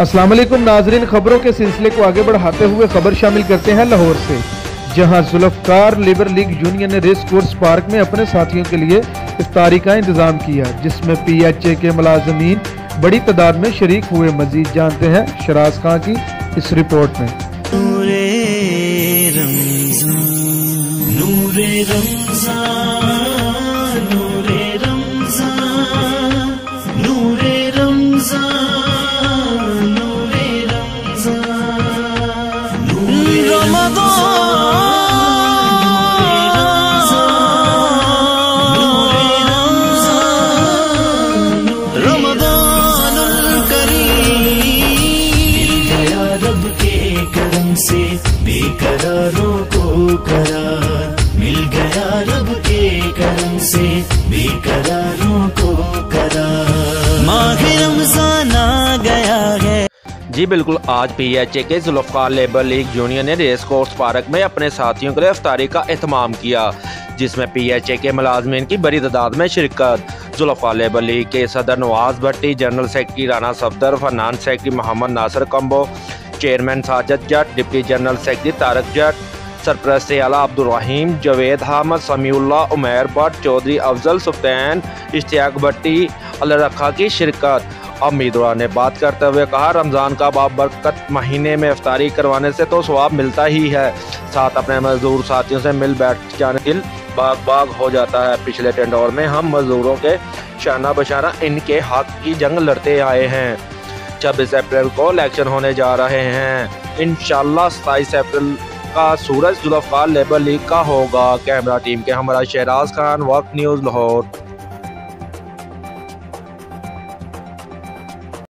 अस्सलाम वालेकुम नाजरीन, खबरों के सिलसिले को आगे बढ़ाते हुए खबर शामिल करते हैं लाहौर से, जहां जुल्फकार लेबर लीग यूनियन ने रेस कोर्स पार्क में अपने साथियों के लिए इफ्तारी का इंतजाम किया, जिसमें PHA के मुलाजमीन बड़ी तादाद में शरीक हुए। मजीद जानते हैं शराज खां की इस रिपोर्ट में। नूरे रमज़ान, नूरे रमज़ान, नूरे रमज़ान, नूरे रमज़ान, नूरे रमज़ान, नूरे रमज़ान, रमज़ानुल करीम गया रब के करम से बेकरारों को करार, मिल गया रब के करम से बेकरारों को करार, माह रमज़ान आ गया है। जी बिल्कुल, आज PHA के जुल्फकार लेबर लीग यूनियन ने रेस कोर्स पार्क में अपने साथियों के लिए इफ्तारी का एहतमाम किया, जिसमें PHA के मुलाजमीन की बड़ी तादाद में शिरकत। जुल्फकार लेबर लीग के सदर Nawaz Bhatti, general secretary Rana Safdar, finance secretary Mohammad Nasir Kamboh, chairman Sajid Jatt, deputy general secretary Tariq Jatt, सरपरस्त आला अब्दुल रहीम, जवेद अहमद, समीउल्लाह, उमैर भट्ट, चौधरी अफजल, सुल्तान, इश्तियाक भट्टी, अल्लाह रखा की शिरकत। उम्मीदवार ने बात करते हुए कहा, रमज़ान का बाबरकत महीने में इफ्तारी करवाने से तो सवाब मिलता ही है, साथ अपने मजदूर साथियों से मिल बैठ जाने दिल बाग बाग हो जाता है। पिछले टेंडोर में हम मजदूरों के शाना बशाना इनके हक की जंग लड़ते आए हैं। 26 अप्रैल को इलेक्शन होने जा रहे हैं। इंशाल्लाह 27 अप्रैल का सूरज जुल्फकार लेबर लीग का होगा। कैमरा टीम के हमारा शहराज खान, वक्त न्यूज़ लाहौर।